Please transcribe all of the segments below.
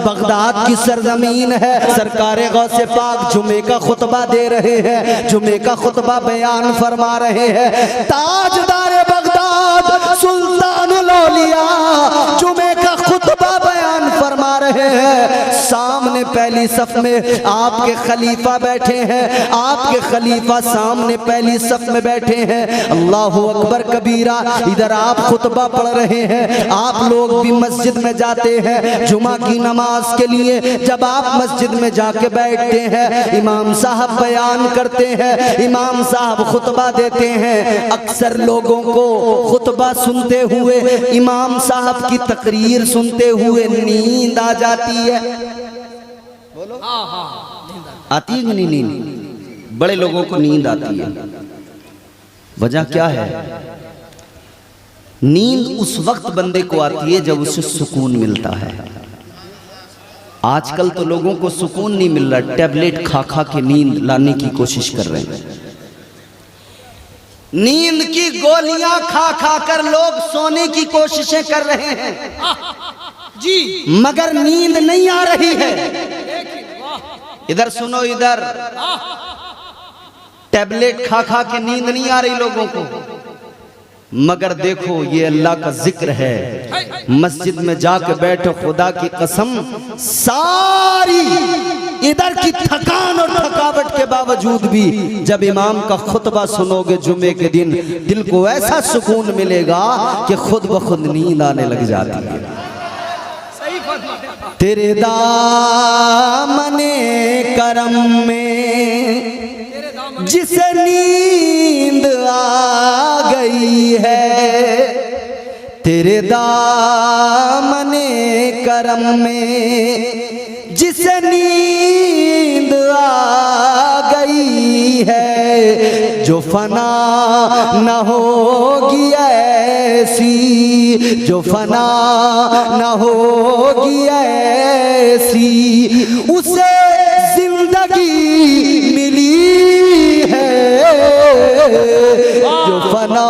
Baghdad की सरजमीन है। सरकारे गौसे पाक जुमे का खुतबा दे रहे हैं, जुमे का खुतबा बयान फरमा रहे हैं। ताजदार बगदाद सुल्तानुल औलिया जुमे का खुतबा बयान फरमा रहे हैं। सामने पहली सफ में आपके खलीफा बैठे हैं, आपके खलीफा सामने पहली सफ में बैठे हैं। अल्लाहु अकबर कबीरा। इधर आप खुतबा पढ़ रहे हैं। आप लोग भी मस्जिद में जाते हैं जुमा की नमाज के लिए। जब आप मस्जिद में जाके बैठते हैं, इमाम साहब बयान करते हैं, इमाम साहब खुतबा देते हैं। अक्सर लोगों को खुतबा सुनते हुए, इमाम साहब की तकरीर सुनते हुए नींद आ जाती है। बोलो आती है कि नहीं नींद? बड़े लोगों को नींद आती है। वजह क्या है? नींद उस वक्त बंदे को आती है जब उसे सुकून मिलता है। आजकल तो लोगों को सुकून नहीं मिल रहा, टैबलेट खा खा के नींद लाने की कोशिश कर रहे हैं। नींद की गोलियां खा खा कर लोग सोने की कोशिशें कर रहे हैं जी, मगर नींद नहीं आ रही है। इधर सुनो, इधर टैबलेट खा खा के नींद नहीं आ रही लोगों को, मगर देखो ये अल्लाह का जिक्र है। मस्जिद में जाकर बैठो, खुदा की कसम सारी इधर की थकान और थकावट के बावजूद भी जब इमाम का खुतबा सुनोगे जुमे के दिन, दिल को ऐसा सुकून मिलेगा कि खुद ब खुद नींद आने लग जाती है। तेरे दामने करम में जिसे नींद आ गई है, तेरे दामने करम में जिसे नींद आ गई है, जो फना न होगी ऐसी, जो फना न होगी ऐसी, उसे जिंदगी मिली है, जो फना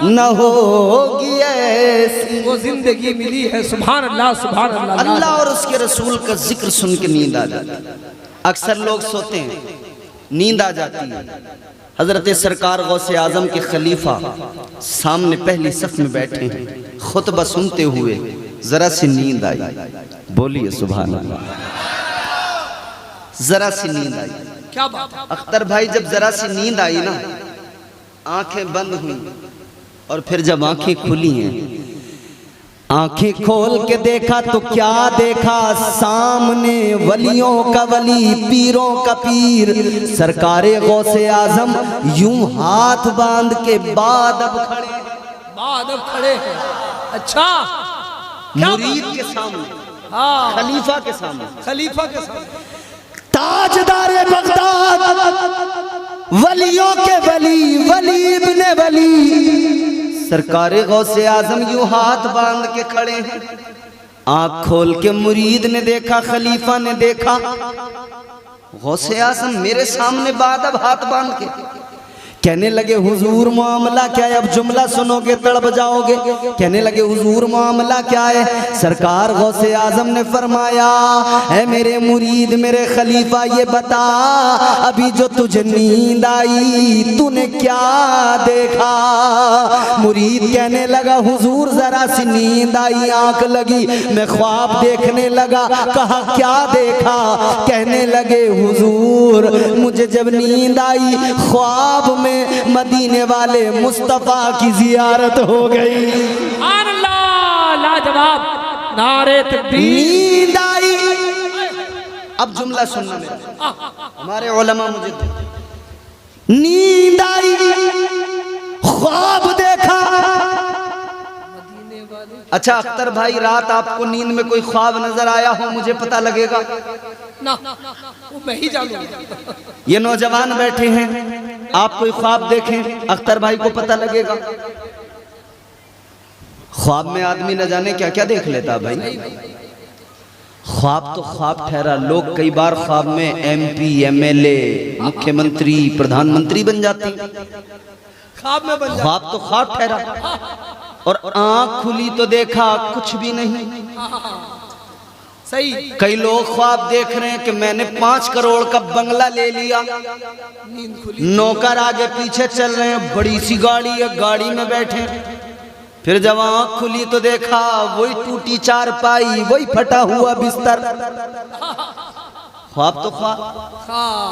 न होगी ऐसी, वो जिंदगी मिली है। सुभान अल्लाह, सुभान अल्लाह। अल्लाह और उसके रसूल का जिक्र सुन के नींद आ जाती है। अक्सर लोग सोते हैं, नींद आ जाती है। हजरत सरकार गौसे आजम के खलीफा सामने पहली सफ में बैठे हैं, खुतबा सुनते हुए जरा सी नींद आई। बोलिए सुभान अल्लाह। जरा सी नींद आई, क्या बात है? अख्तर भाई, जब जरा सी नींद आई ना, आंखें बंद हुई और फिर जब आंखें खुली हैं, आंखें खोल के देखा तो क्या देखा? सामने वलियों का वली, पीरों का पीर, सरकारे गौसे आजम यूं हाथ बांध के बाद अब खड़े हैं। अच्छा, मुरीद के सामने, हाँ, खलीफा के सामने, खलीफा के सामने, ताजदार बगदाद, वलियों के वली, वली इब्ने वली, सरकारे गौसे आजम यूं हाथ बांध के खड़े हैं। आंख खोल के मुरीद ने देखा, खलीफा ने देखा, गौसे आजम मेरे सामने बादब हाथ बांध के कहने लगे हुजूर मामला क्या है? अब जुमला सुनोगे तड़प जाओगे। कहने लगे हुजूर मामला क्या है? सरकार गौसे आजम ने फरमाया, है मेरे मुरीद, मेरे खलीफा, ये बता, अभी जो तुझे नींद आई तूने क्या देखा? मुरीद कहने लगा हुजूर जरा सी नींद आई, आंख लगी, मैं ख्वाब देखने लगा। कहा क्या देखा? कहने लगे हुजूर मुझे जब नींद आई, ख्वाब में मदीने वाले मुस्तफा की जियारत हो गई। अल्लाह लाजवाब, नारे तकबीर। नींद आई। अब जुमला सुनना मेरा, हमारे उलमा मुझे नींद आई, ख्वाब देखा। अच्छा अख्तर भाई, रात आपको नींद में कोई ख्वाब नजर आया हो, मुझे पता लगेगा ना, वो मैं ही जानूंगा। ये नौजवान बैठे हैं, आप कोई ख्वाब देखें, अख्तर भाई को पता लगेगा। ख्वाब में आदमी न जाने क्या क्या देख लेता भाई। ख्वाब तो ख्वाब ठहरा, लोग कई बार ख्वाब में MP, MLA, मुख्यमंत्री, प्रधानमंत्री बन जाते। ख्वाब तो ख्वाब ठहरा, और आंख खुली तो देखा कुछ भी नहीं। सही। कई लोग ख्वाब देख रहे हैं कि मैंने 5 करोड़ का बंगला ले लिया, नींद खुली। नौकर आगे पीछे चल रहे हैं, बड़ी सी गाड़ी है, गाड़ी में बैठे। फिर जब आँख खुली तो देखा वही टूटी चारपाई, वही फटा हुआ बिस्तर। ख्वाब तो ख्वाब। हाँ।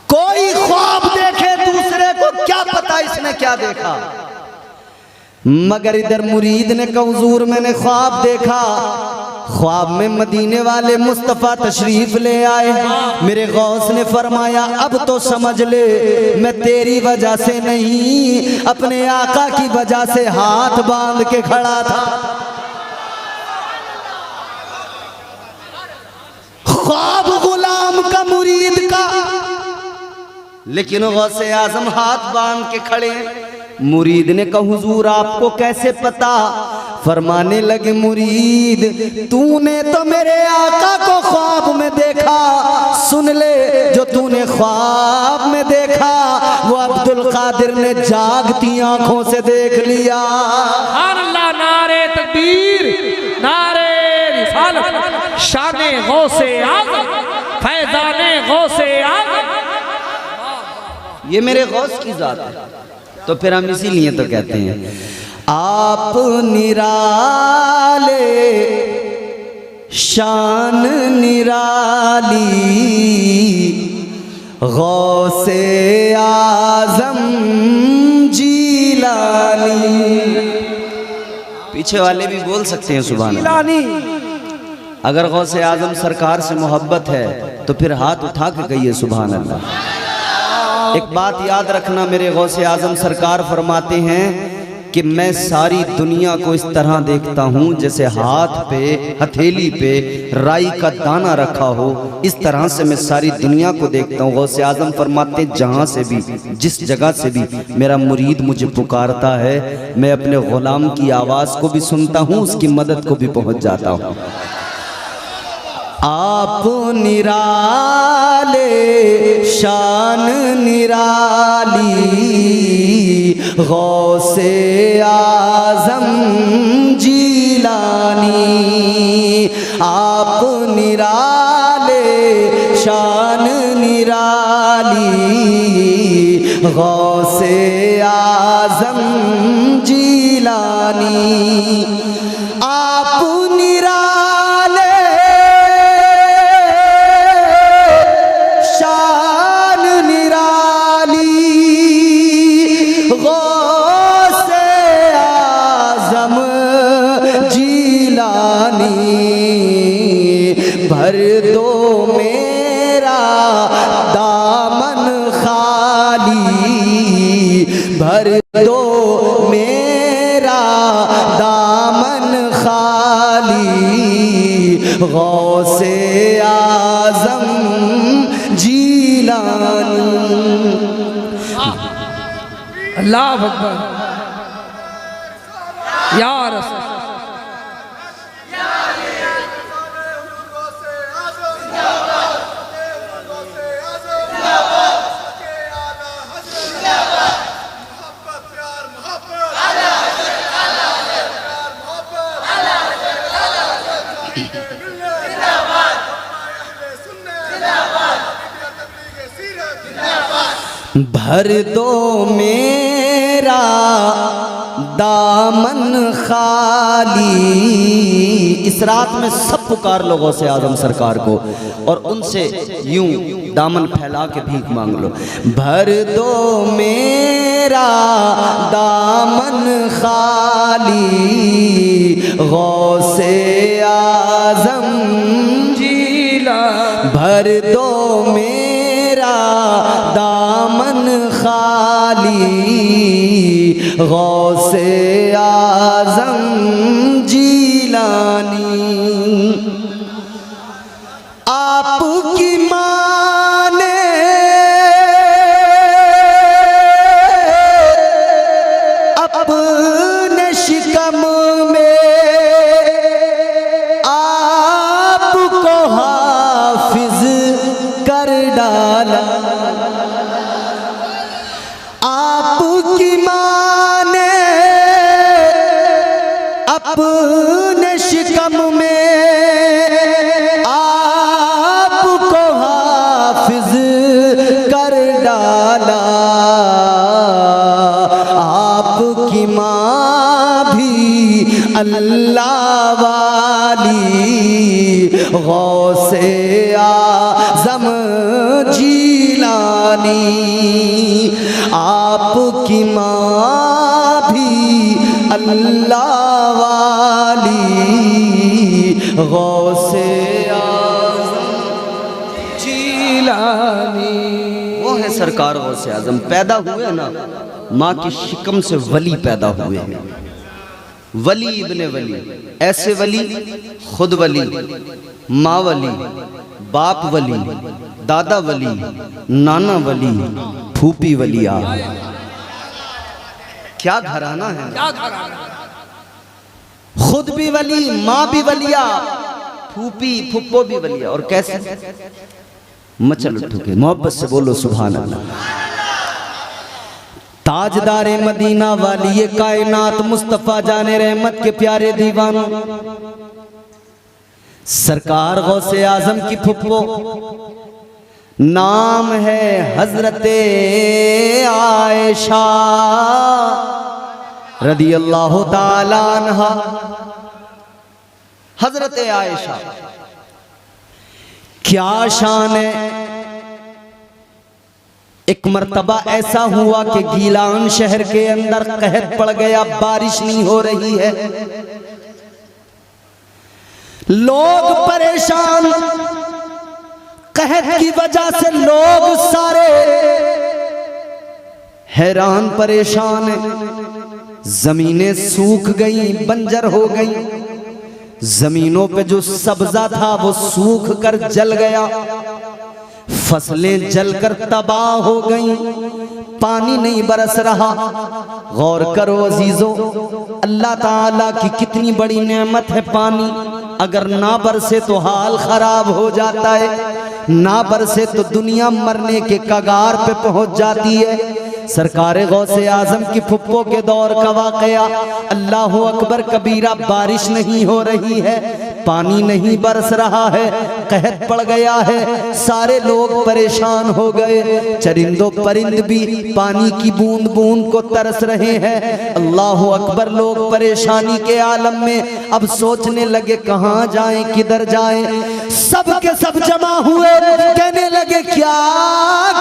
कोई ख्वाब देखे दूसरे को क्या पता इसने क्या देखा, मगर इधर मुरीद ने कहा हुजूर मैंने ख्वाब देखा। ख्वाब में मदीने वाले मुस्तफ़ा तशरीफ ले आए। मेरे गौस ने फरमाया अब तो समझ ले, मैं तेरी वजह से नहीं अपने आका की वजह से हाथ बांध के खड़ा था। ख्वाब गुलाम का मुरीद का, लेकिन गौसे आजम हाथ बांध के खड़े हैं। मुरीद ने कहा हुजूर आपको कैसे पता? फरमाने लगे मुरीद तूने तो मेरे आका को ख्वाब में देखा, सुन ले जो तूने ख्वाब में देखा वो अब्दुल कादिर ने जागती आंखों से देख लिया। अल्लाह, नारे तकबीर, नारे रिसालत, शाने गौसे आज़म, फैज़ाने गौसे आज़म। ये मेरे गौस की जात है, तो फिर हम इसीलिए तो कहते हैं आप निराले शान निराली गौसे आजम जीलानी। पीछे वाले भी बोल सकते हैं सुभान अल्लाह। अगर गौसे आजम सरकार से मोहब्बत है तो फिर हाथ उठा के कहिए सुभान अल्लाह। एक बात याद रखना, मेरे गौसे आजम सरकार फरमाते हैं कि मैं सारी दुनिया को इस तरह देखता हूँ जैसे हाथ पे हथेली पे राई का दाना रखा हो, इस तरह से मैं सारी दुनिया को देखता हूँ। गौसे आजम फरमाते हैं जहाँ से भी जिस जगह से भी मेरा मुरीद मुझे पुकारता है, मैं अपने गुलाम की आवाज़ को भी सुनता हूँ, उसकी मदद को भी पहुँच जाता हूँ। आप निराले शान निराली गौसे आजम जीलानी। आप निराले शान निराली गौसे आजम जीलानी। आप भर दो मेरा दामन खाली, भर दो मेरा दामन खाली गौसे आजम जीलानी। अल्लाह अकबर या रसूल। भर दो मेरा दामन खाली। इस रात में सब पुकार लो गौसे आजम सरकार को और उनसे यूं दामन फैला के भीख मांग लो। भर दो मेरा दामन खाली गौसे आजम जीला। भर दो मेरा दामन खाली गौसे आजम जीलानी। आपकी माने अपने शिकम में आपको हाफिज कर डाला। आपकी माँ ने अपने शिकम में गौसे आज़म जीलानी, आपकी माँ भी अल्लाह वाली गौसे आज़म जीलानी। वो है सरकार गौसे आज़म। पैदा हुए ना माँ की शिकम से वली पैदा हुए हैं, वली इब्ने वली। ऐसे वली, खुद वली, माँ वली, बाप वली, दादा वली, नाना वली, फूफी वलिया। क्या घराना है, क्या घराना। खुद भी वली, माँ भी वलिया, फूफी फुप्पो भी वलिया। और कैसे मचल उठोगे, मोहब्बत से बोलो सुभान अल्लाह। ताजदारे मदीना वाली ये कायनात मुस्तफा जाने रहमत के प्यारे दीवानों, सरकार गौसे आजम की फुप्पो, नाम है हजरते आयशा रदी अल्लाह ताला अन्हा। हजरते आयशा क्या शान है। एक मर्तबा ऐसा हुआ कि गीलान शहर के अंदर कहत पड़ गया, बारिश नहीं हो रही है, लोग परेशान, कहत की वजह से लोग सारे हैरान परेशान हैं। जमीनें सूख गई, बंजर हो गई, जमीनों पे जो सब्जा था वो सूख कर जल गया, फसलें जलकर तबाह हो गईं, पानी नहीं बरस रहा। गौर करो अजीजों, अल्लाह ताला की कितनी बड़ी नेमत है पानी। अगर ना बरसे तो हाल खराब हो जाता है, ना बरसे तो दुनिया मरने के कगार पे पहुंच जाती है। सरकार गौसे आजम की फुप्पो के दौर का वाकया, अल्लाह अकबर कबीरा, बारिश नहीं हो रही है, पानी नहीं बरस रहा है, कहत पड़ गया है, सारे लोग परेशान हो गए। चरिंदो परिंद भी पानी की बूंद बूंद को तरस रहे हैं। अल्लाह अकबर, लोग परेशानी के आलम में अब सोचने लगे कहाँ जाएं, किधर जाएं। सब के सब जमा हुए, कहने लगे क्या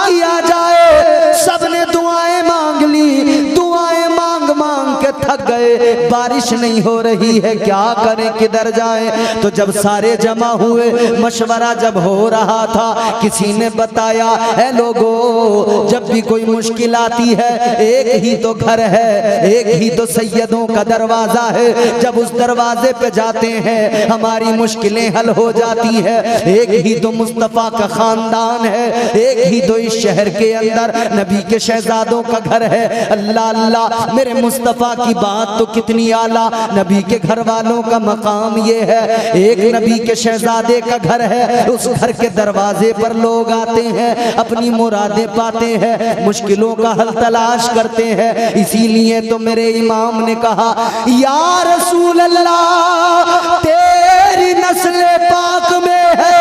किया जाए। सबने दुआएं मांग ली, दुआएं मांग मांग के थक गए, बारिश नहीं हो रही है, क्या करें, किधर जाएं। तो जब सारे जमा हुए, मशवरा जब हो रहा था, किसी ने बताया, है लोगों, जब भी कोई मुश्किल आती है, एक ही तो घर है, एक ही तो सैयदों का दरवाजा है, जब उस दरवाजे पे जाते हैं हमारी मुश्किलें हल हो जाती है। एक ही तो मुस्तफा का खानदान है, एक ही तो इस शहर के अंदर नबी के शहजादों का घर है। अल्लाह अल्लाह, मेरे मुस्तफा की बात तो कितनी आला, नबी के घर वालों का मकाम ये है, एक नबी के शहजादे का घर है, उस घर के दरवाजे पर लोग आते हैं, अपनी मुरादें पाते हैं, मुश्किलों का हल तलाश करते हैं। इसीलिए तो मेरे इमाम ने कहा, या रसूल अल्लाह, तेरी नस्ल पाक में है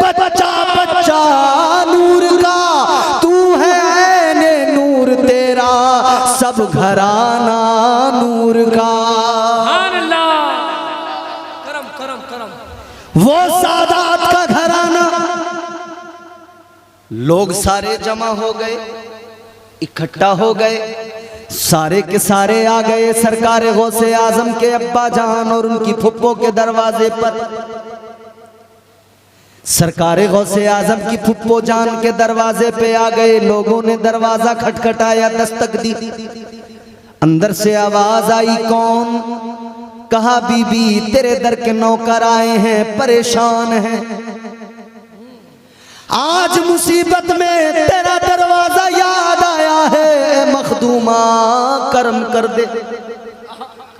बच्चा बच्चा नूर का, तू है ऐने नूर, तेरा सब घराना नूर का। करम करम करम, वो सादात का घराना। लोग सारे जमा हो गए, इकट्ठा हो गए, सारे के सारे आ गए सरकार गौसे आजम के अब्बा जान और उनकी फुप्पो के दरवाजे पर। सरकार गौसे आजम की फुप्पो जान के दरवाजे पे आ गए। लोगों ने दरवाजा खटखटाया, दस्तक दी, अंदर से आवाज आई, कौन? कहा, बीबी तेरे दर के नौकर आए हैं, परेशान हैं, आज मुसीबत में तेरा दरवाजा याद आया है, मखदूमा करम कर दे।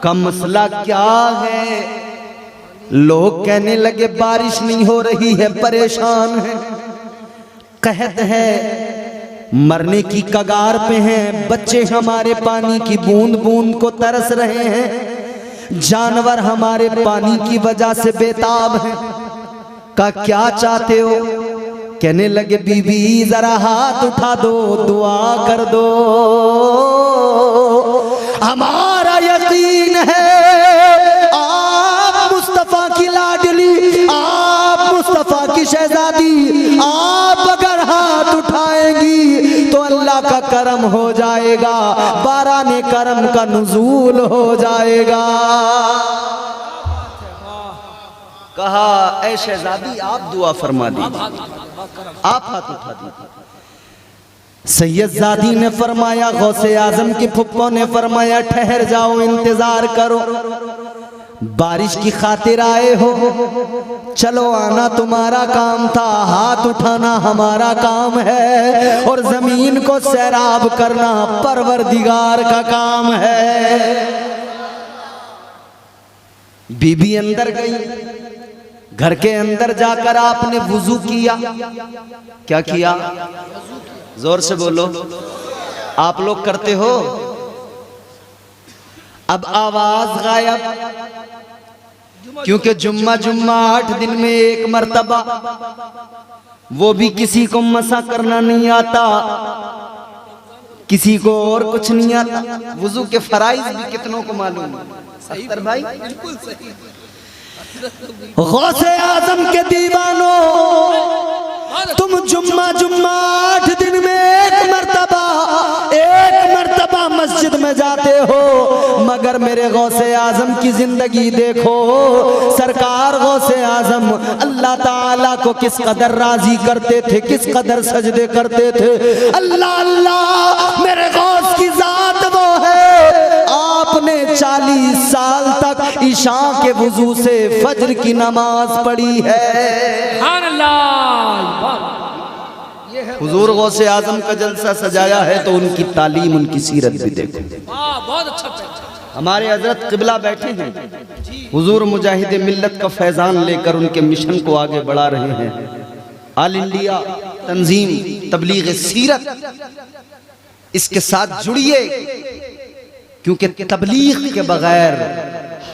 का मसला क्या है? लोग कहने लगे बारिश नहीं हो रही है, परेशान है, कहत है मरने की कगार पे हैं, बच्चे हमारे पानी की बूंद बूंद को तरस रहे हैं, जानवर हमारे पानी की वजह से बेताब हैं। का क्या चाहते हो? कहने लगे बीबी जरा हाथ उठा दो, दुआ कर दो, हमारा यकीन है आप मुस्तफा की करम हो जाएगा, बाराने करम का नुज़ूल हो जाएगा। कहा ऐ शहजादी आप दुआ फरमा दीजिए, आप हाथ उठा दीजिए। सैयदजादी ने फरमाया, गौसे आजम की फुप्पो ने फरमाया ठहर जाओ, इंतजार करो, बारिश की खातिर आए हो, चलो आना तुम्हारा काम था, हाथ उठाना हमारा काम है, और जमीन को सैराब करना परवरदिगार का काम है। बीबी अंदर गई, घर के अंदर जाकर आपने वुजू किया। क्या किया? जोर से बोलो, आप लोग करते हो? अब आवाज गायब, क्योंकि जुम्मा 8 दिन में एक मर्तबा, वो भी किसी को मसा करना नहीं आता, किसी को और कुछ नहीं आता। वुजू के फराइज भी कितनों को मालूम है? अख्तर भाई बिल्कुल सही। गौसे आजम के दीवानों, तुम जुम्मा 8 दिन में एक मर्तबा मस्जिद में जाते हो, मगर मेरे गौसे आजम की जिंदगी देखो। सरकार गौसे आजम अल्लाह ताला को किस कदर राजी करते थे, किस कदर सजदे करते थे। अल्लाह अल्लाह मेरे गौस की जात वो है, आपने 40 साल तक ईशा के वुजू से फज्र की नमाज पढ़ी है। हुजूर गौसे आजम का जलसा सजाया है तो उनकी तालीम, उनकी सीरत भी देखो। बहुत अच्छा। हमारे हजरत किबला बैठे हैं, हुजूर मुजाहिद मिल्लत का फैजान लेकर उनके मिशन को आगे बढ़ा रहे हैं। ऑल इंडिया तंजीम तबलीग सीरत, इसके साथ जुड़िए, क्योंकि तबलीग के बगैर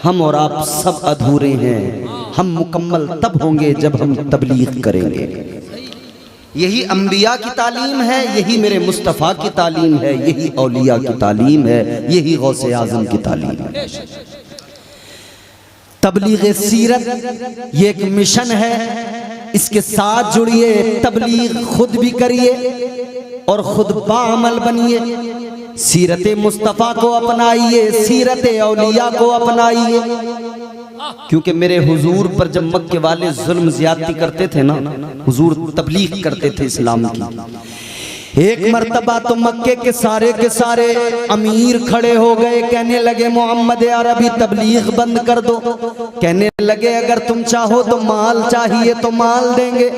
हम और आप सब अधूरे हैं। हम मुकम्मल तब होंगे जब हम तबलीग करेंगे। यही अंबिया की तालीम है, यही मेरे मुस्तफ़ा की तालीम है, यही औलिया की तालीम है, यही गौसे आजम की तालीम है। तबलीग सीरत ये एक मिशन है, इसके साथ जुड़िए, तबलीग खुद भी करिए और खुद बाअमल बनिए। सीरत मुस्तफ़ा को अपनाइए, सीरत औलिया को अपनाइए, क्योंकि मेरे हुजूर पर जब मक्के वाले जुल्म ज्यादती करते थे ना, हुजूर तबलीग करते थे इस्लाम की। एक मर्तबा तो मक्के के सारे अमीर खड़े हो गए, कहने लगे मोहम्मद अरबी तबलीग बंद कर दो। कहने लगे अगर तुम चाहो तो माल चाहिए तो माल देंगे,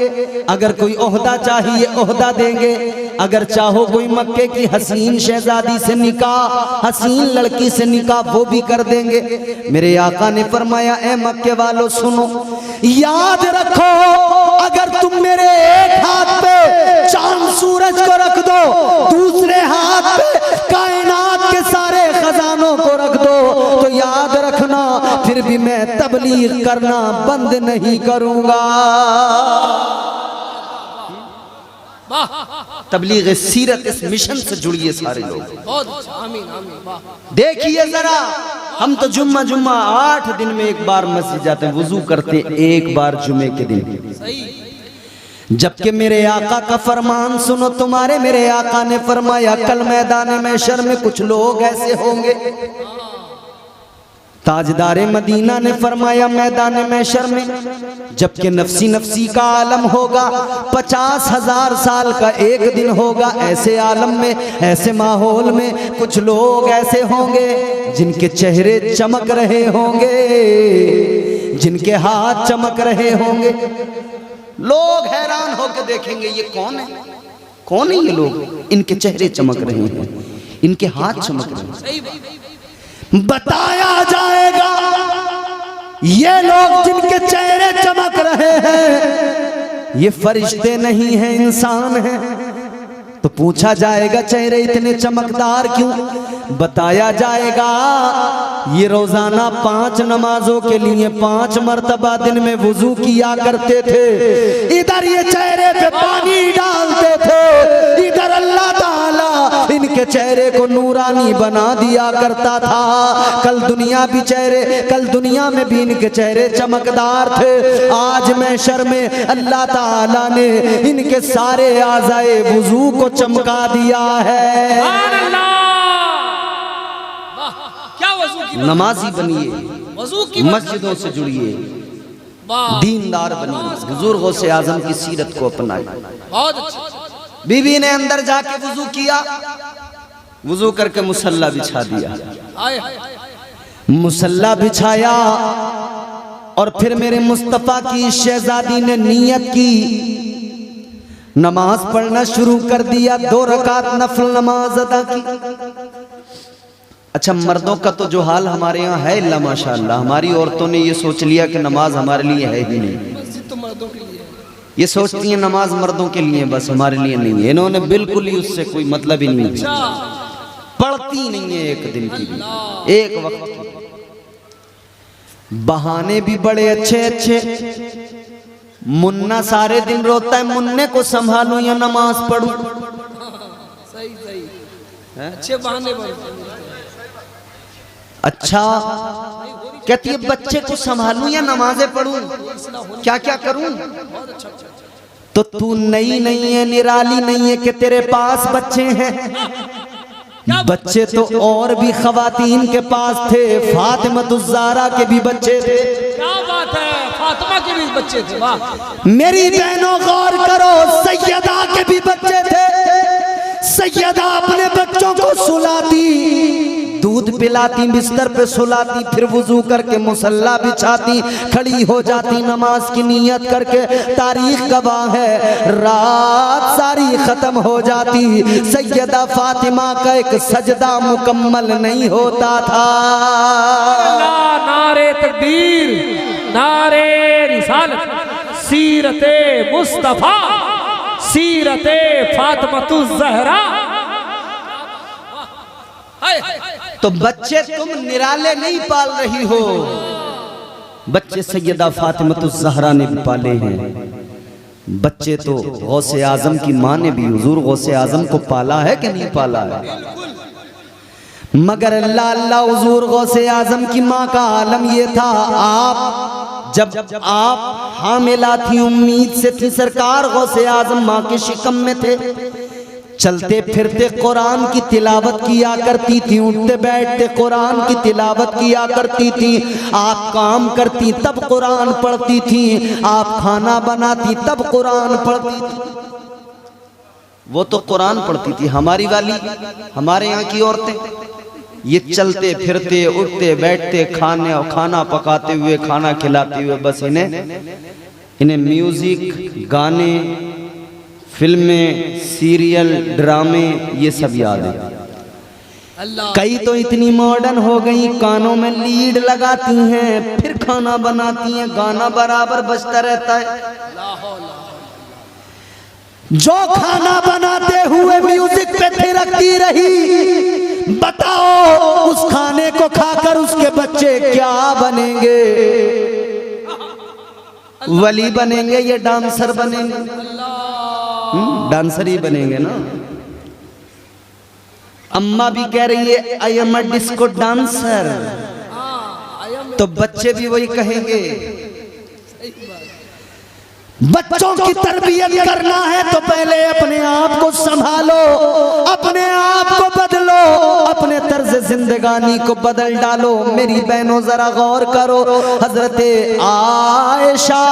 अगर कोई ओहदा चाहिए ओहदा देंगे, अगर चाहो कोई मक्के की हसीन शहजादी से निकाह, हसीन लड़की से निकाह, वो भी कर देंगे। मेरे आका ने फरमाया ए मक्के वालों सुनो, याद रखो अगर तुम मेरे एक हाथ पे चांद सूरज को रख दो, दूसरे हाथ पे कायनात के सारे खजानों को रख दो, तो याद रखना फिर भी मैं तबलीग करना बंद नहीं करूंगा। तबलीग सीरत इस मिशन से जुड़िए सारे लोग। बहुत आमीन आमीन। वाह। देखिए जरा, हम तो जुम्मा 8 दिन में एक बार मस्जिद जाते हैं, वुजू करते एक बार जुमे के दिन। सही। जबकि मेरे आका का फरमान सुनो, तुम्हारे मेरे आका ने फरमाया कल मैदान महशर में कुछ लोग ऐसे होंगे। ताजदारे मदीना ने फरमाया मैदान महशर में जबकि नफसी नफसी का आलम होगा, 50,000 साल का एक दिन होगा। ऐसे आलम में, ऐसे माहौल में कुछ लोग ऐसे होंगे जिनके चेहरे चमक रहे होंगे, जिनके हाथ चमक रहे होंगे। लोग हैरान होकर देखेंगे ये कौन है, कौन है ये लोग, इनके चेहरे चमक रहे हैं, इनके हाथ चमक रहे हैं। सही बात। बताया जाएगा ये लोग जिनके चेहरे चमक रहे हैं ये फरिश्ते नहीं हैं, इंसान हैं। तो पूछा जाएगा चेहरे इतने चमकदार क्यों? बताया जाएगा ये रोजाना 5 नमाजों के लिए 5 मर्तबा दिन में वुजू किया करते थे। इधर ये चेहरे पे पानी डालते थे, इधर अल्लाह ताला इनके के चेहरे को नूरानी बना दिया करता था। कल दुनिया में भी इनके चेहरे चमकदार थे। आज महशर में अल्लाह ताला ने इनके सारे आज़ाए वुजू को चमका दिया है। क्या वजू की नमाजी बनिए, वजू की मस्जिदों से जुड़िए, दीनदार बनिए, बुजुर्गों से आजम की सीरत को अपनाए। बहुत अच्छा। बीवी ने अंदर जाके वुजू किया, वुजू करके मुसल्ला बिछा दिया, आए मुसल्ला बिछाया और फिर मेरे मुस्तफा की शहजादी ने नियत की, नमाज पढ़ना शुरू कर दिया। 2 रकात नफल नमाज अदा की। अच्छा, मर्दों का तो जो हाल हमारे यहाँ है अल्लाह माशाअल्लाह, हमारी औरतों ने ये सोच लिया कि नमाज हमारे लिए है ही नहीं। मस्जिद तो मर्दों के लिए है। ये सोचती हैं नमाज मर्दों के लिए, बस हमारे लिए नहीं है। इन्होंने बिल्कुल ही उससे कोई मतलब ही नहीं है, पढ़ती नहीं है एक दिन की भी, एक वक्त की। बहाने भी बड़े अच्छे अच्छे। मुन्ना सारे दिन रोता है, मुन्ने को संभालूं या नमाज पढ़ूं? सही सही, अच्छे बहाने बनते हैं। अच्छा, कहती है बच्चे को संभालूं या नमाजें पढ़ूं, क्या क्या करूं? तो तू नई नहीं है, निराली नहीं है कि तेरे पास बच्चे हैं। बच्चे तो और भी खवातीन के पास थे, फातिमा के भी बच्चे थे। क्या बात है, फातिमा के भी बच्चे थे। वाह मेरी बहनों गौर करो, सैयदा के भी बच्चे थे। सैयदा अपने बच्चों को सुलाती, दूध पिलाती, बिस्तर पे सुलाती, फिर वुजू करके मुसल्ला बिछाती, खड़ी हो जाती नमाज की नियत करके। तारीख गवाह है, रात सारी खत्म हो जाती, सैयदा फातिमा का एक सजदा मुकम्मल नहीं होता था। नारे तकबीर, नारे रिसालत, सीरते मुस्तफा, सीरते फातिमा ज़हरा। तो बच्चे तुम निराले नहीं पाल रही हो, बच्चे सैयदा फातिमा ज़हरा ने भी पाले हैं। बच्चे तो गौसे आजम की माँ ने भी हुजूर गौसे आजम को पाला है कि नहीं पाला है? मगर अल्लाह अल्लाह, हुजूर गौसे आजम की माँ का आलम ये था, आप जब आप हामिला थी, उम्मीद से थी, सरकार गौसे आजम माँ के शिकम में थे, चलते फिरते कुरान की तिलावत किया करती थी, उठते बैठते कुरान की तिलावत किया करती थी। आप काम करती तब कुरान पढ़ती थी, आप खाना बनाती तब कुरान पढ़ती थी। वो तो कुरान पढ़ती थी। हमारी वाली, हमारे यहाँ की औरतें ये चलते फिरते उठते बैठते खाना पकाते हुए, खाना खिलाते हुए, बस इन्हें म्यूजिक, गाने, फिल्में, सीरियल, ड्रामे ये सब याद है। कई तो इतनी मॉडर्न हो गई, कानों में लीड लगाती हैं, फिर खाना बनाती हैं, गाना बराबर बजता रहता है। जो खाना बनाते हुए म्यूजिक पे थिरकती रही, बताओ उस खाने को खाकर उसके बच्चे क्या बनेंगे? वली बनेंगे या डांसर बनेंगे? डांसर ही बनेंगे ना। अम्मा भी कह रही है I am a disco dancer, तो बच्चे भी वही कहेंगे। बच्चों की तरबियत करना है तो पहले अपने आप को संभालो, अपने आप को बदलो, अपने तर्ज जिंदगानी को बदल डालो। मेरी बहनों जरा गौर करो, हजरते आयशा,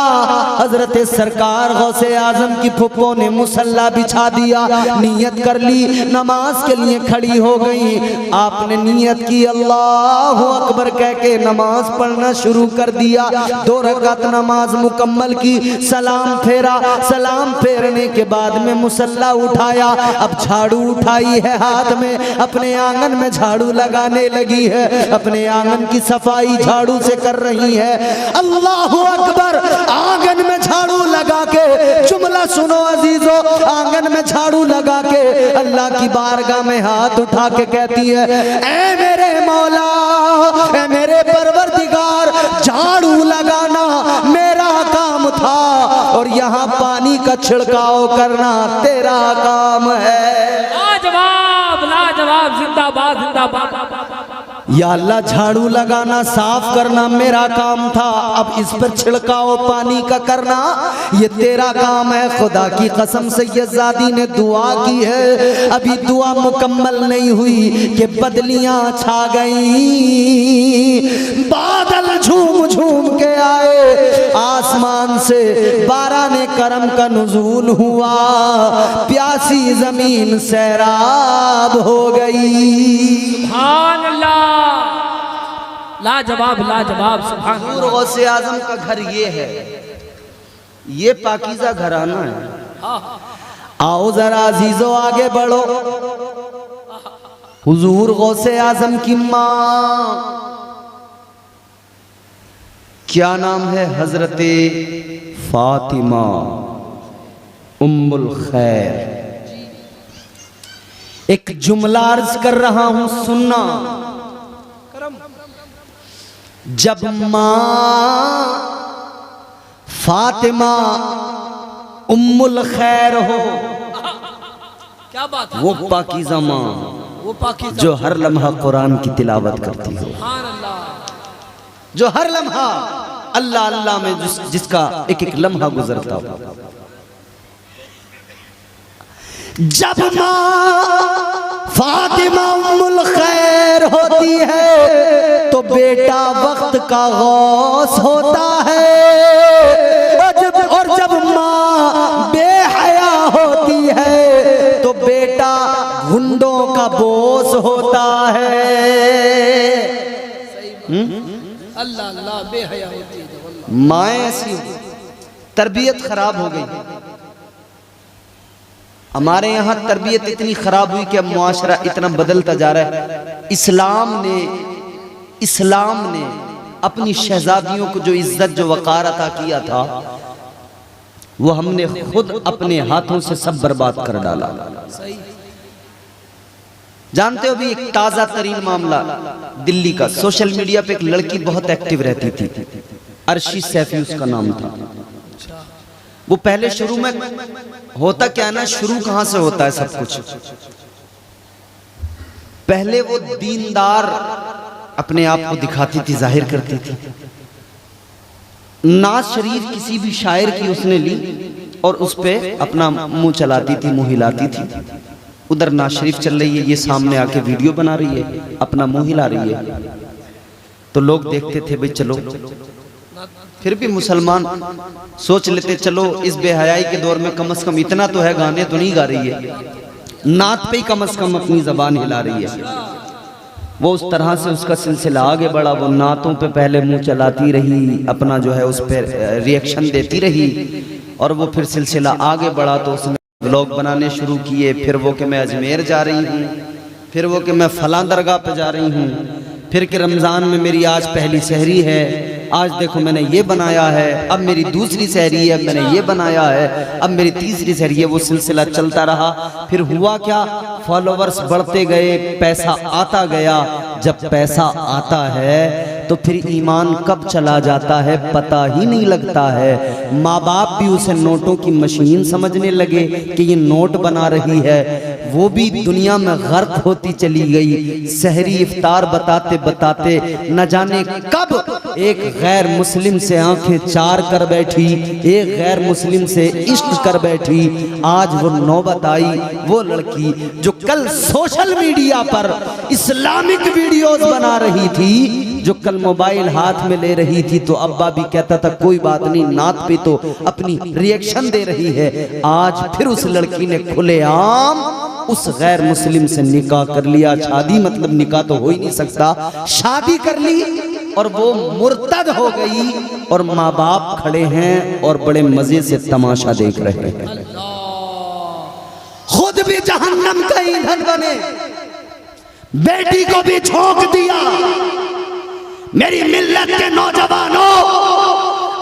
हजरते सरकार गौसे आजम की फुप्पो ने मुसल्ला बिछा दिया, नियत कर ली, नमाज के लिए खड़ी हो गई। आपने नियत की, अल्लाह अकबर कह के नमाज पढ़ना शुरू कर दिया। 2 रकात नमाज मुकम्मल की, सलाम फेरा, सलाम फेरने के बाद में मुसल्ला उठाया। अब झाड़ू उठाई है हाथ में, अपने आंगन में झाड़ू लगाने लगी है, अपने आंगन की सफाई झाड़ू से कर रही है। अल्लाह अकबर, आंगन में झाड़ू लगा के, जुमला सुनो अजीजों, आंगन में झाड़ू लगा के अल्लाह की बारगाह में हाथ उठा के कहती है, ऐ मेरे मौला, ऐ मेरे परवरदिगार, झाड़ू लगाना मेरा काम था और यहाँ पानी का छिड़काव करना तेरा काम है। लाजवाब, लाजवाब। जिंदाबाद जिंदाबाद जिंदाबाद। या अल्लाह झाड़ू लगाना साफ करना मेरा काम था, अब इस पर छिड़काव पानी का करना ये तेरा काम है। खुदा की कसम सैयदजादी ने दुआ की है, अभी दुआ मुकम्मल नहीं हुई कि बदलियां छा गई, बादल झूम झूम के आए आसमान से, बारह ने करम का नुज़ूल हुआ, प्यासी जमीन सैराब हो गई। सुभान अल्लाह, लाजवाब लाजवाब, सुभान अल्लाह। हुजूर गौसे आजम का घर ये है, ये पाकीज़ा घराना है। आओ जरा अजीजो आगे बढ़ो। हुजूर गौसे आजम की माँ क्या नाम है? हजरते फातिमा उम्मुल खैर। एक जुमला अर्ज कर रहा हूं, सुनना। जब मां फातिमा उम्मुल खैर हो, क्या बात है, वो पाकीज़ा मां, वो पाकीज़ा जो हर लम्हा कुरान की तिलावत करती हो, सुभान अल्लाह, जो हर लम्हा अल्लाह अल्लाह में जिसका एक एक लम्हा गुजरता हो। जब मां फातिमा उम्मुल खैर होती है तो बेटा वक्त का गौस होता है, और जब मां बेहया होती है तो बेटा गुंडों का बोस होता है। अल्लाह अल्लाह, बेहया होती है। माएँ ऐसी तरबियत खराब हो गई। हमारे यहाँ तरबियत इतनी खराब हुई कि अब मुआशरा इतना बदलता जा रहा है। इस्लाम ने अपनी शहजादियों को जो इज्जत जो वक़ार अता किया था, वो हमने खुद अपने हाथों से सब बर्बाद कर डाला। सही। जानते हो, अभी एक ताज़ा तरीन मामला दिल्ली का, सोशल मीडिया पे एक लड़की बहुत एक्टिव रहती थी, अर्शी सैफी उसका नाम था। वो पहले शुरू में होता क्या है ना, शुरू कहां से होता है सब कुछ, पहले वो दीनदार अपने आप को दिखाती थी, जाहिर करती थी। नाज शरीफ किसी भी शायर की उसने ली और उस पे अपना मुंह चलाती थी, मुंह हिलाती थी। उधर नाज शरीफ चल रही है, ये सामने आके वीडियो बना रही है, अपना मुंह हिला रही है। तो लोग देखते थे, भाई चलो, फिर भी मुसलमान सोच लेते चलो इस बेहयाई के दौर में कम से कम इतना तो है, गाने तो नहीं गा रही है, नात पे ही कम से कम अपनी जबान हिला रही है। वो उस तरह से उसका सिलसिला आगे बढ़ा, वो नातों पे पहले मुंह चलाती रही, अपना जो है उस पर रिएक्शन देती रही, और वो फिर सिलसिला आगे बढ़ा तो उसने व्लॉग बनाने शुरू किए। फिर वो कि मैं अजमेर जा रही हूँ, फिर वो कि मैं फलां दरगाह पे जा रही हूँ, फिर कि रमज़ान में मेरी आज पहली सहरी है, आज देखो मैंने ये बनाया है, अब मेरी दूसरी सहरी है, मैंने ये बनाया है, अब मेरी तीसरी सहरी है। वो सिलसिला चलता रहा। फिर हुआ क्या, फॉलोवर्स बढ़ते गए, पैसा आता गया। जब पैसा आता है तो फिर ईमान कब चला जाता है पता ही नहीं लगता है। माँ बाप भी उसे नोटों की मशीन समझने लगे कि ये नोट बना रही है, वो भी दुनिया में गर्क होती चली गई। सहरी इफ्तार बताते बताते न जाने कब एक गैर मुस्लिम से आंखें चार कर बैठी, एक गैर मुस्लिम से इश्क कर बैठी। आज वो नौबत आई, वो लड़की जो कल सोशल मीडिया पर इस्लामिक वीडियोस बना रही थी, जो कल मोबाइल हाथ में ले रही थी तो अब्बा भी कहता था कोई बात नहीं, नात पे तो अपनी रिएक्शन दे रही है। आज फिर उस लड़की ने खुलेआम उस गैर मुस्लिम से निकाह कर लिया। शादी मतलब निकाह तो हो ही नहीं सकता, शादी कर ली और वो मुर्तद हो गई, और माँ बाप खड़े हैं और बड़े मजे से तमाशा देख रहे हैं। खुद भी जहन्नम का ईंधन बने, बेटी को भी झोंक दिया। मेरी मिल्लत के नौजवानों,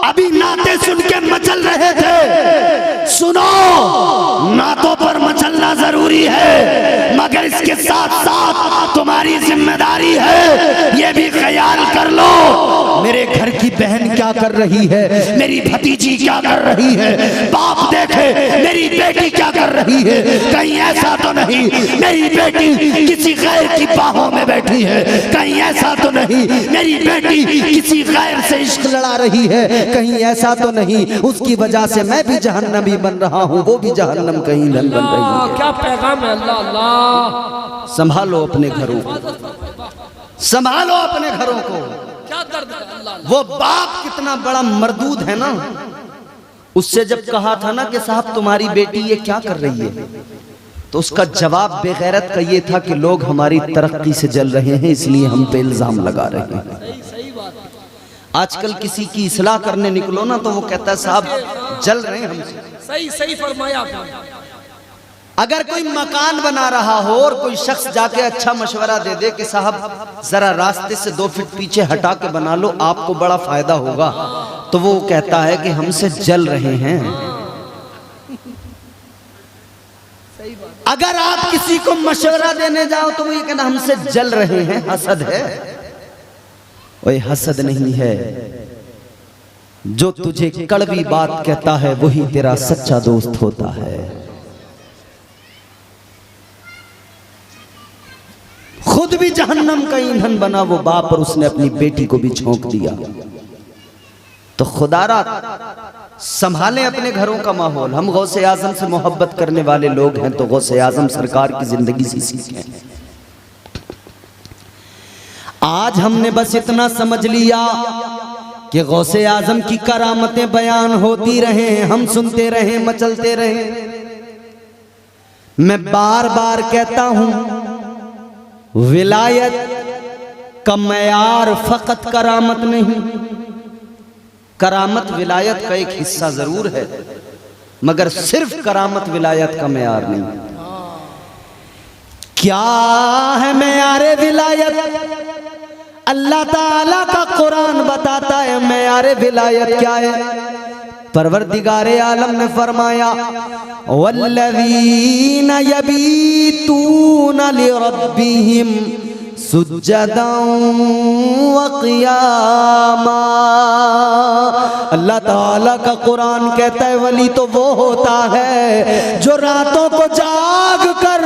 अभी नाते सुन के मचल रहे थे, सुनो, नातों पर मचलना जरूरी है, मगर इसके साथ साथ तुम्हारी जिम्मेदारी है, ये भी ख्याल कर लो। मेरे घर की बहन क्या कर रही है, मेरी भतीजी क्या कर रही है, बाप देखे मेरी बेटी क्या कर रही है। कहीं ऐसा तो नहीं मेरी बेटी किसी गैर की बाहों में बैठी है, कहीं ऐसा तो नहीं मेरी बेटी किसी गैर से इश्क लड़ा रही है, कहीं ऐसा तो नहीं उसकी वजह से मैं भी जहन्नमी बन रहा हूँ, वो भी जहन्नम का ईंधन बन रही है। क्या पैगाम है। अल्लाह अल्लाह, संभालो अपने घरों को, संभालो अपने घरों को। क्या दर्द है। अल्लाह वो बाप कितना बड़ा मरदूद है ना, उससे जब कहा था ना कि साहब तुम्हारी बेटी ये क्या कर रही है, तो उसका जवाब बेगैरत का ये था कि लोग हमारी तरक्की से जल रहे हैं इसलिए हम पे इल्जाम लगा रहे हैं। सही बात है। आजकल किसी की इस्लाह करने निकलो ना तो वो कहता है साहब जल रहे हैं हमसे। सही सही फरमाया आपने। अगर कोई मकान बना रहा हो और कोई शख्स जाके अच्छा मशवरा दे दे कि साहब जरा रास्ते से 2 फीट पीछे हटा के बना लो आपको बड़ा फायदा होगा, तो वो कहता है कि हमसे जल रहे हैं। सही बात। अगर आप किसी को मशवरा देने जाओ तो वो ये कहना हमसे जल रहे हैं, हसद है। ओए हसद नहीं है, जो तुझे कड़वी बात कहता है वही तेरा सच्चा दोस्त होता है। खुद भी जहन्नम का ईंधन बना वो बाप और उसने अपनी बेटी को भी झोंक दिया। तो खुदारा संभालें अपने घरों का माहौल। हम गौसे आजम से मोहब्बत करने वाले लोग हैं तो गौसे आजम सरकार की जिंदगी से सीखें। आज हमने बस इतना समझ लिया कि गौसे आजम की करामतें बयान होती रहे, हम सुनते रहे, मचलते रहे। मैं बार बार कहता हूं विलायत का मयार फकत करामत नहीं, करामत विलायत का एक हिस्सा जरूर है मगर सिर्फ करामत विलायत का मयार नहीं। क्या है मयारे विलायत? अल्लाह ताला का कुरान बताता है मयारे विलायत क्या है। परवरदिगारे आलम ने फरमाया वल्लज़ीना यबीतूना लिरब्बिहिम सुज्जदन व क़ियामा। अल्लाह ताला का कुरान कहता है वली तो वो होता है जो रातों को जाग कर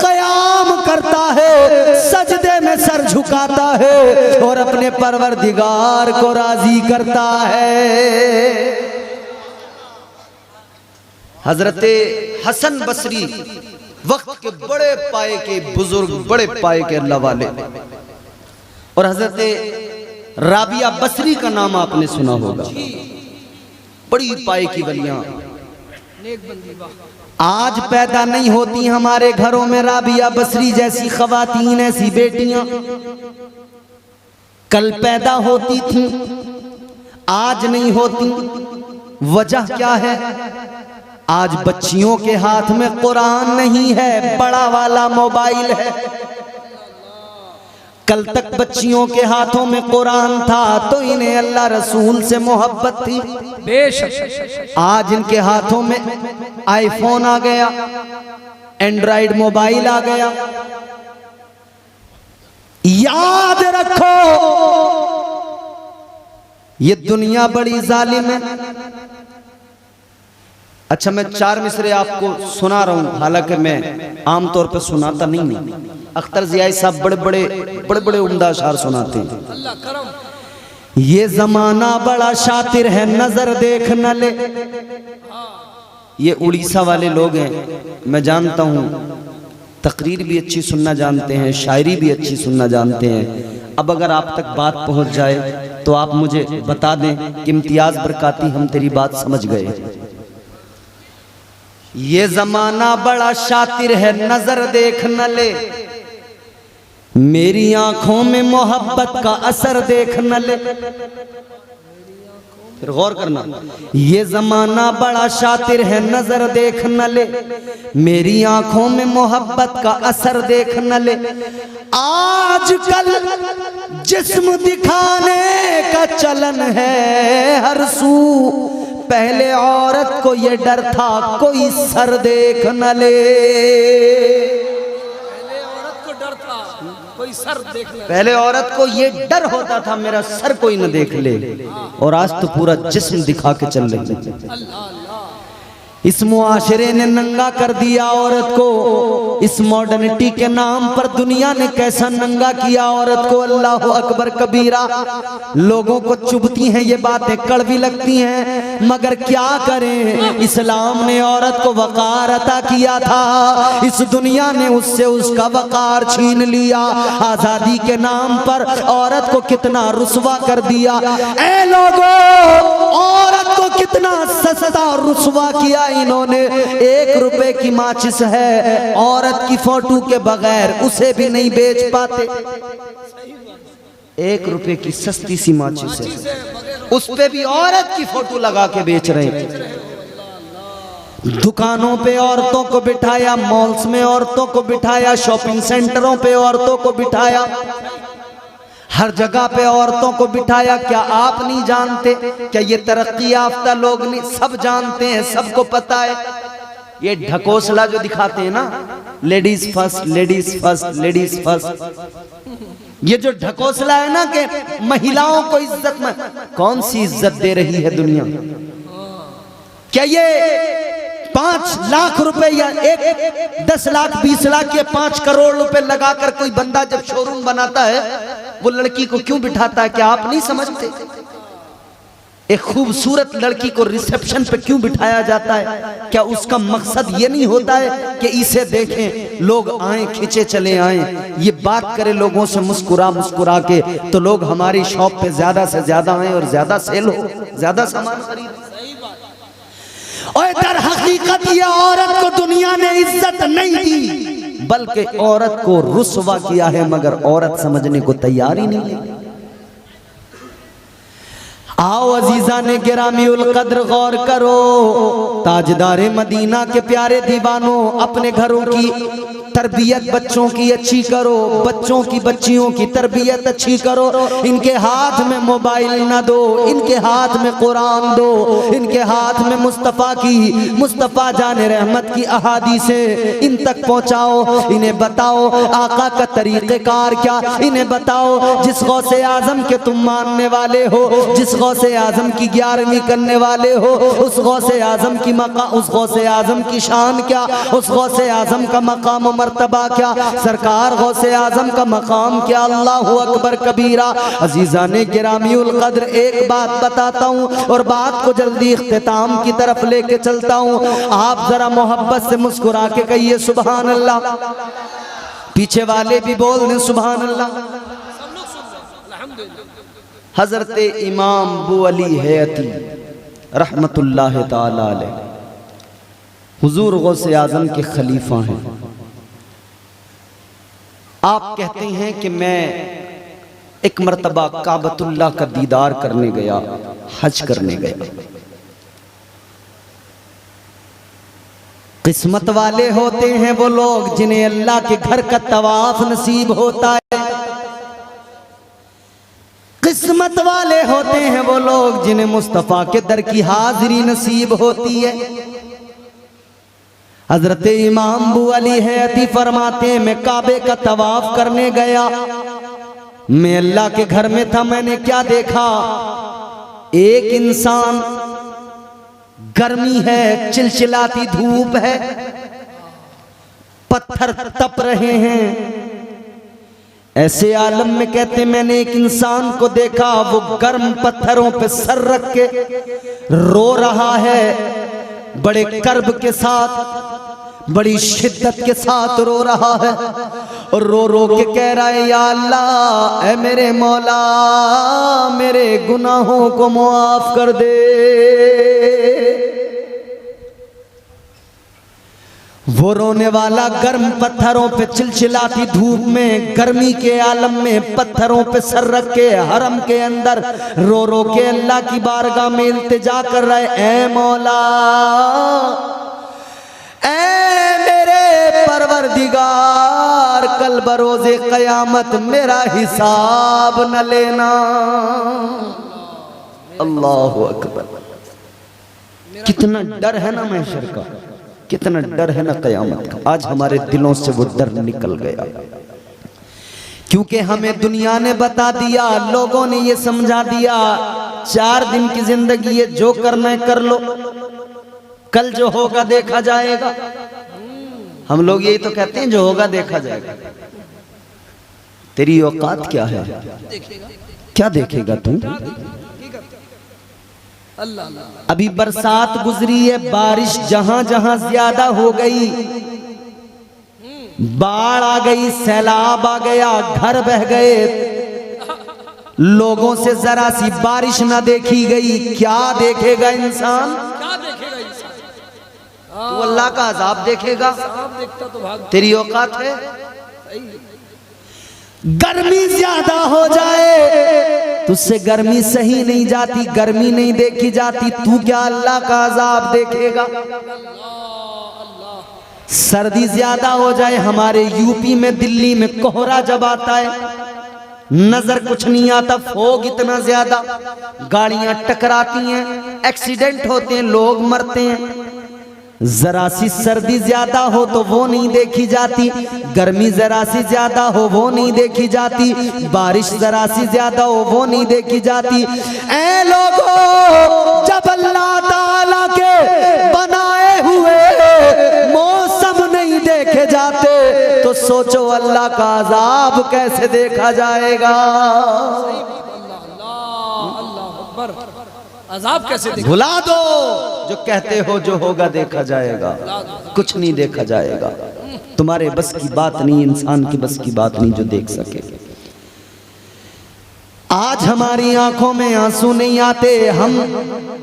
क़याम करता है, सजदे में सर झुकाता है और अपने परवरदिगार को राजी करता है। हजरते हसन बसरी वक्त के बड़े पाए के बुजुर्ग, बड़े पाए के अल्लाह वाले, और हजरते राबिया बसरी का नाम आपने सुना होगा, बड़ी पाए की वलियां नेक बंदी वाह। आज पैदा नहीं होती हमारे घरों में राबिया बसरी जैसी खवातीन, ऐसी बेटियां। कल पैदा होती थी, आज नहीं होती। वजह क्या है? आज बच्चियों के हाथ में कुरान नहीं है, बड़ा वाला मोबाइल है। कल तक बच्चियों के हाथों में कुरान था तो इन्हें अल्लाह रसूल से मोहब्बत थी। बेशक आज इनके हाथों में आईफोन आ गया, एंड्रॉइड मोबाइल आ गया। याद रखो ये दुनिया बड़ी जालिम है। अच्छा, मैं 4 मिसरे आपको सुना रहा हूं, हालांकि मैं आमतौर पर सुनाता नहीं हूं। अख्तर जियाई साहब बड़े बड़े उम्दा अशार सुनाते हैं। अल्लाह करम। ये जमाना बड़ा शातिर है, नजर देख न ले। ये उड़ीसा वाले लोग हैं, मैं जानता हूं। तकरीर भी अच्छी सुनना जानते हैं, शायरी भी अच्छी सुनना जानते हैं। अब अगर आप तक बात पहुंच जाए तो आप मुझे बता दें कि इम्तियाज बरकाती हम तेरी बात समझ गए। ये जमाना बड़ा शातिर है, नजर देख न ले। मेरी आंखों में मोहब्बत का असर देख न ले। फिर गौर करना, ये जमाना बड़ा शातिर है, नजर देख न ले। मेरी आंखों में मोहब्बत का असर देख न ले। आजकल जिस्म दिखाने का चलन है हर सू। पहले औरत को ये डर था कोई सर देख न ले। पहले औरत को डर था कोई सर देख ले। पहले औरत को ये डर होता था मेरा सर कोई न देख ले, और आज तो पूरा जिस्म दिखा के चल रही है। अल्लाह अल्लाह। इस मुआशरे ने नंगा कर दिया औरत को, इस मॉडर्निटी के नाम पर दुनिया ने कैसा नंगा किया औरत को। अल्लाह अकबर कबीरा। लोगों को चुभती हैं ये बातें, कड़वी लगती हैं, मगर क्या करें, इस्लाम ने औरत को वकार अता किया था, इस दुनिया ने उससे उसका वकार छीन लिया। आजादी के नाम पर औरत को कितना रुसवा कर दिया। ऐ लोगों, औरत को कितना सस्ता रुसवा किया इन्होंने। 1 रुपए की माचिस है, औरत की फोटो के बगैर उसे भी नहीं बेच पाते। 1 रुपए की सस्ती सी माचिस है, उस पे भी औरत की फोटो लगा के बेच रहे हैं। दुकानों पे औरतों को बिठाया, मॉल्स में औरतों को बिठाया, शॉपिंग सेंटरों पे औरतों को बिठाया, हर जगह पे औरतों को बिठाया। क्या आप नहीं जानते? क्या ये तरक्की याफ्ता लोग नहीं? सब जानते हैं, सबको पता है। ये ढकोसला जो दिखाते हैं ना, ladies first, ladies first, ladies first, ये जो ढकोसला है ना कि महिलाओं को इज्जत में, कौन सी इज्जत दे रही है दुनिया? क्या ये 5 लाख रुपए या 10 लाख 20 लाख या 5 करोड़ रुपए लगाकर कोई बंदा जब शोरूम बनाता है, वो लड़की को क्यों बिठाता है? क्या आप नहीं समझते? एक खूबसूरत लड़की को रिसेप्शन पे क्यों बिठाया जाता है? क्या उसका मकसद ये नहीं होता है कि इसे देखें, लोग आए, खींचे चले आए, ये बात करे लोगों से मुस्कुरा मुस्कुरा के, तो लोग हमारी शॉप पे ज्यादा से ज्यादा आए और ज्यादा सेल हो, ज्यादा सामान खरीदे। और दर हकीकत ये औरत को दुनिया ने इज्जत नहीं दी, बल्कि औरत को रुसवा किया है, मगर औरत समझने को तैयार ही नहीं है। आओ अजीजा ने गिरामीउल कद्र गौर करो, ताजदारे मदीना के प्यारे दीवानों, अपने घरों की तरबियत बच्चों की अच्छी करो, बच्चों की बच्चियों की तरबियत अच्छी करो। इनके हाथ में मोबाइल ना दो, इनके हाथ में कुरान दो, इनके हाथ में मुस्तफ़ा जाने रहमत की अहादीसे इन तक पहुंचाओ। इन्हें बताओ आका का तरीक़ेकार क्या, इन्हें बताओ जिस गौसे आजम के तुम मानने वाले हो, जिस गौसे आजम की 11वीं करने वाले हो, उस गौसे आजम की उस गौसे आजम की शान क्या, उस गौसे आजम का मकाम मर्तबा क्या, सरकार गौसे आजम का मकाम क्या। अल्लाहु अकबर कबीरा। अजीजा ने गिरामीउल कद्र, एक बात बताता हूँ और बात को जल्दी इख्तिताम की तरफ लेके चलता हूँ। आप जरा मोहब्बत से मुस्कुरा के कहिए सुभान अल्लाह, पीछे वाले भी बोल दें सुभान अल्लाह। हजरत इमाम अबू अली हैती रहमतुल्लाह ताला अलैह हुजूर गौसे आजम के खलीफा हैं। आप कहते हैं कि मैं एक मर्तबा काबतुल्लाह का दीदार करने गया, हज करने गया। किस्मत वाले होते हैं वो लोग जिन्हें अल्लाह के घर का तवाफ नसीब होता है। किस्मत वाले होते हैं वो लोग जिन्हें मुस्तफा के दर की हाजिरी नसीब होती है। हजरत इमाम अबू अली हैती फरमाते हैं, मैं काबे का तवाफ करने गया, मैं अल्लाह के घर में था। मैंने क्या देखा, एक इंसान, गर्मी है, चिलचिलाती धूप है, पत्थर तप रहे हैं। ऐसे आलम में कहते मैंने एक इंसान को देखा, वो गर्म पत्थरों पे सर रख के रो रहा है, बड़े कर्ब के साथ, बड़ी शिद्दत के साथ रो रहा है, और रो रो के कह रहा है, या अल्लाह, ऐ मेरे मौला, मेरे गुनाहों को मुआफ कर दे। वो रोने वाला गर्म पत्थरों पे, चिलचिलाती धूप में, गर्मी के आलम में पत्थरों पे सर रख के हरम के अंदर रो रो के अल्लाह की बारगाह में इल्तिजा कर रहा है, ऐ मौला, ऐ मेरे परवरदिगार, कल बरोज़े क़यामत मेरा हिसाब न लेना। अल्लाहु अकबर। कितना डर है ना महशर का, कितना डर है ना क़यामत का। आज हमारे दिलों से वो डर निकल गया। क्योंकि हमें दुनिया ने बता दिया, लोगों ने ये समझा दिया 4 दिन की जिंदगी है, जो करना है कर लो, कल जो होगा देखा जाएगा। हम लोग यही तो कहते हैं, जो होगा देखा जाएगा। तेरी औकात क्या है? क्या देखेगा तू? अभी बरसात गुजरी है, बारिश जहां जहां ज्यादा हो गई, बाढ़ आ गई, सैलाब आ गया, घर बह गए, लोगों से जरा सी बारिश ना देखी गई, क्या देखेगा इंसान? क्या देखेगा इंसान? तू अल्लाह का अजाब देखेगा? सांप देखता तो भाग। तेरी औकात है? सही। गर्मी ज्यादा हो जाए तुझसे गर्मी सही नहीं जाती, गर्मी नहीं देखी जाती, तू क्या अल्लाह का अजाब देखेगा? सर्दी ज्यादा हो जाए, हमारे यूपी में, दिल्ली में कोहरा जब आता है, नजर कुछ नहीं आता, फोग इतना ज्यादा, गाड़ियां टकराती हैं, एक्सीडेंट होते हैं, लोग मरते हैं। जरा सी सर्दी ज्यादा हो तो वो नहीं देखी जाती, गर्मी जरा सी ज्यादा हो वो नहीं देखी जाती, बारिश जरा सी ज्यादा हो वो नहीं देखी जाती। ऐ लोगों, जब अल्लाह ताला के बनाए हुए मौसम नहीं देखे जाते तो सोचो अल्लाह का अजाब कैसे देखा जाएगा? अजाब कैसे देखा? भुला दो जो कहते हो जो होगा देखा जाएगा, कुछ नहीं देखा जाएगा। तुम्हारे बस की बात नहीं, इंसान की बस की बात नहीं जो देख सके। आज हमारी आंखों में आंसू नहीं आते, हम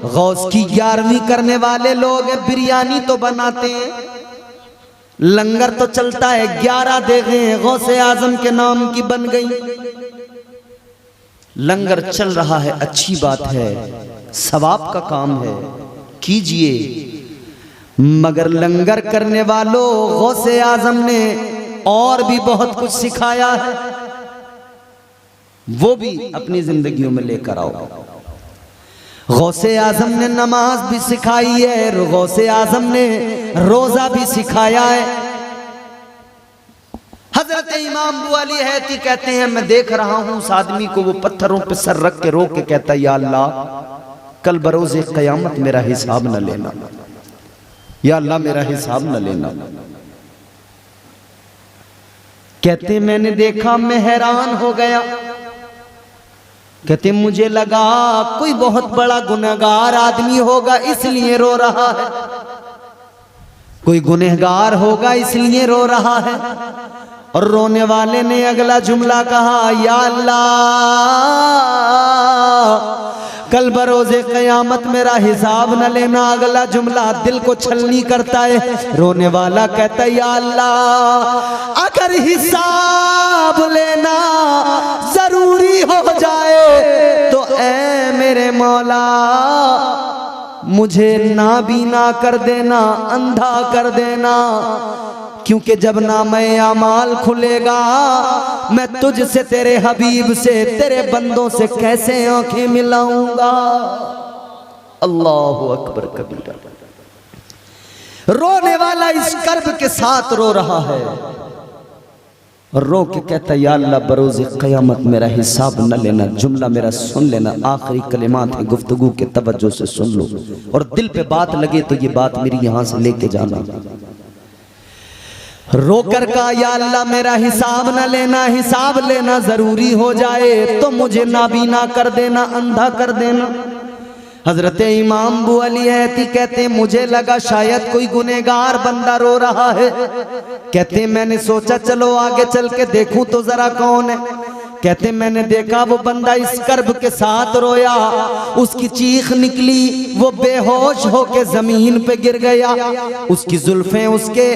गौस की 11वीं करने वाले लोग हैं, बिरयानी तो बनाते हैं, लंगर तो चलता है, 11 देखें गौसे आजम के नाम की बन गई, लंगर चल रहा है, अच्छी बात है, सवाब का काम है, कीजिए। मगर लंगर करने वालों, गौसे आजम ने और भी बहुत कुछ सिखाया है, वो भी अपनी जिंदगियों में लेकर आओ। गौसे आजम ने नमाज भी सिखाई है, गौसे आजम ने रोजा भी सिखाया है। हजरत इमाम अबू अली हैती कहते हैं, मैं देख रहा हूं उस आदमी को, वो पत्थरों पे सर रख के रो के कहता है, या अल्लाह कल बरोज़े क़यामत मेरा हिसाब न लेना, या अल्लाह मेरा हिसाब न लेना। कहते मैंने देखा, मैं हैरान हो गया। कहते मुझे लगा कोई बहुत बड़ा गुनहगार आदमी होगा इसलिए रो रहा है, कोई गुनहगार होगा इसलिए रो रहा है। और रोने वाले ने अगला जुमला कहा, या अल्लाह कल बरोज़े क़यामत मेरा हिसाब न लेना। अगला जुमला दिल को छलनी करता है। रोने वाला कहता है, या अल्लाह अगर हिसाब लेना जरूरी हो जाए तो ऐ मेरे मौला मुझे नाबीना कर देना, अंधा कर देना, क्योंकि जब नामे आमाल खुलेगा मैं तुझसे, तेरे हबीब से, तेरे बंदों से कैसे आंखें मिलाऊंगा। अल्लाहु अकबर कबीरा। रोने वाला इस कर्ब के साथ रो रहा है और रो के कहता है, या अल्लाह बरोज़े क़यामत मेरा हिसाब न लेना। जुमला मेरा सुन लेना, आखिरी कलिमात है, गुफ्तगू के तवज्जो से सुन लो और दिल पे बात लगे तो ये बात मेरी यहां से लेके जाना। रोकर का, या अल्लाह मेरा हिसाब न लेना, हिसाब लेना जरूरी हो जाए तो मुझे नाबीना कर देना, अंधा कर देना। हजरत इमाम अबू अली हैती कहते मुझे लगा शायद कोई गुनहगार बंदा रो रहा है। कहते मैंने सोचा चलो आगे चल के देखूं तो जरा कौन है। कहते मैंने देखा वो बंदा इस कर्ब के साथ रोया, उसकी चीख निकली, वो बेहोश होके जमीन पे गिर गया, उसकी जुल्फें उसके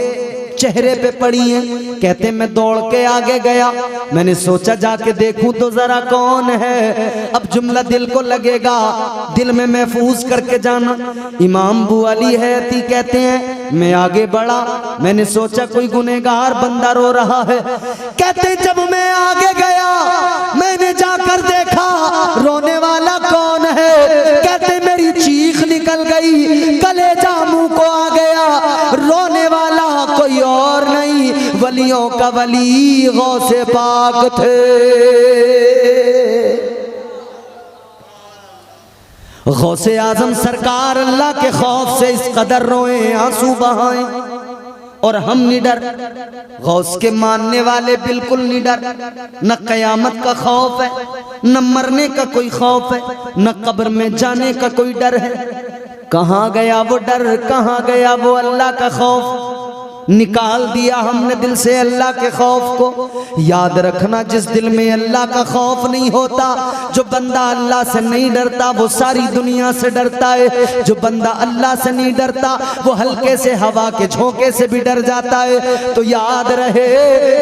चेहरे पे पड़ी हैं। कहते मैं दौड़ के आगे गया, मैंने सोचा जाके देखूं तो जरा कौन है। अब जुमला दिल को लगेगा, दिल में महफूज करके जाना। इमाम अबू अली हैती कहते हैं मैं आगे बढ़ा, मैंने सोचा कोई गुनहगार बंदा रो रहा है। कहते जब मैं आगे गया मैंने जाकर देखा रोने वाला कौन है। कहते मेरी चीख निकल गई, कलेजा मुंह को आ गया। रोने वाला कोई और नहीं वलियों का वली गौसे पाक थे। गौसे आजम सरकार अल्लाह के खौफ से इस कदर रोए, आंसू बहाएं, और हम निडर, गौस के मानने वाले बिल्कुल निडर। न कयामत का खौफ है, न मरने का कोई खौफ है, न कब्र में जाने का कोई डर है। कहाँ गया वो डर, कहाँ गया वो अल्लाह का खौफ? निकाल दिया हमने दिल से अल्लाह के खौफ को। याद रखना, जिस दिल में अल्लाह का खौफ नहीं होता, जो बंदा अल्लाह से नहीं डरता वो सारी दुनिया से डरता है। जो बंदा अल्लाह से नहीं डरता वो हल्के से हवा के झोंके से भी डर जाता है। तो याद रहे,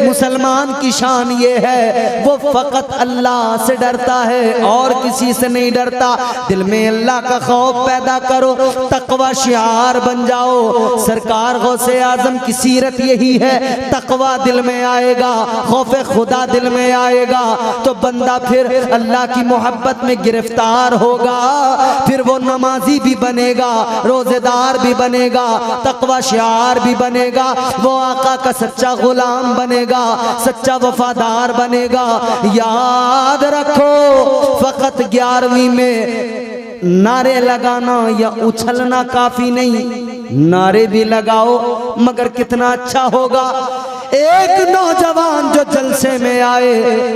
मुसलमान की शान ये है, वो फकत अल्लाह से डरता है और किसी से नहीं डरता। दिल में अल्लाह का खौफ पैदा करो, तकवा शिआर बन जाओ। सरकार गौसे आजम की सीरत यही है, तकवा दिल में आएगा, खौफे खुदा दिल में आएगा तो बंदा फिर अल्लाह की मोहब्बत में गिरफ्तार होगा। फिर वो नमाजी भी बनेगा, रोजेदार भी बनेगा, तकवा शिआर भी बनेगा, वो आका का सच्चा गुलाम बनेगा, सच्चा वफादार बनेगा। याद रखो, फकत 11वीं में नारे लगाना या उछलना काफी नहीं, नारे भी लगाओ, मगर कितना अच्छा होगा। एक नौजवान जो जलसे में आए,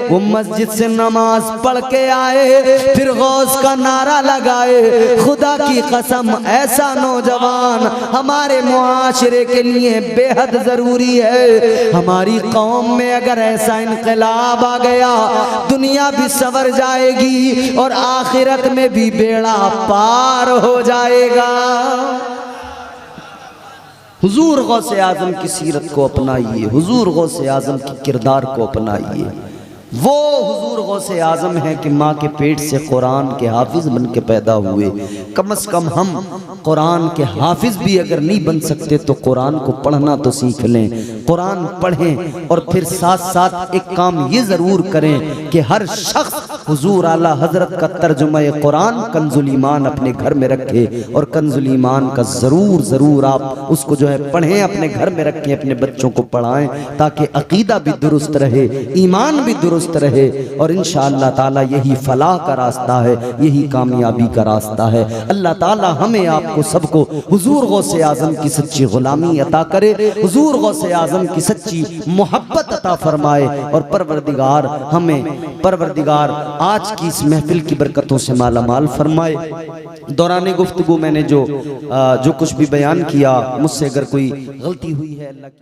वो मस्जिद से नमाज पढ़ के आए, फिर गौस का नारा लगाए। खुदा की कसम, ऐसा नौजवान हमारे मुआशरे के लिए बेहद जरूरी है। हमारी कौम में अगर ऐसा इनकलाब आ गया, दुनिया भी संवर जाएगी और आखिरत में भी बेड़ा पार हो जाएगा। हुजूर गौसे आजम की सीरत को अपनाइए, हुजूर गौसे आजम की किरदार को अपनाइए। वो हुजूर गौसे आजम है कि माँ के पेट से कुरान के हाफिज बन के पैदा हुए। कम से कम हम कुरान के हाफिज भी अगर नहीं बन सकते तो कुरान को पढ़ना तो सीख लें, कुरान पढ़ें। और फिर साथ साथ एक काम ये ज़रूर करें कि हर शख्स हुजूर आला हजरत का तर्जुमा कुरान कंजुल ईमान अपने घर में रखे, और कंजुल ईमान का ज़रूर आप उसको जो है पढ़ें, अपने घर में रखें, अपने बच्चों को पढ़ाएं, ताकि अकीदा भी दुरुस्त रहे, ईमान भी दुरुस्त रहे। और इंशाअल्लाह ताला यही फलाह का रास्ता है, यही कामयाबी का रास्ता है। अल्लाह ताला हमें आपको सबको हुजूर गौसे आजम की सच्ची गुलामी अता करे, हुजूर गौसे आजम की सच्ची मोहब्बत अता फरमाए। और परवरदिगार आज की इस महफिल की बरकतों से माला माल फरमाए। दौरान गुफ्तगू मैंने जो कुछ भी बयान किया, मुझसे अगर कोई गलती हुई है अल्लाह की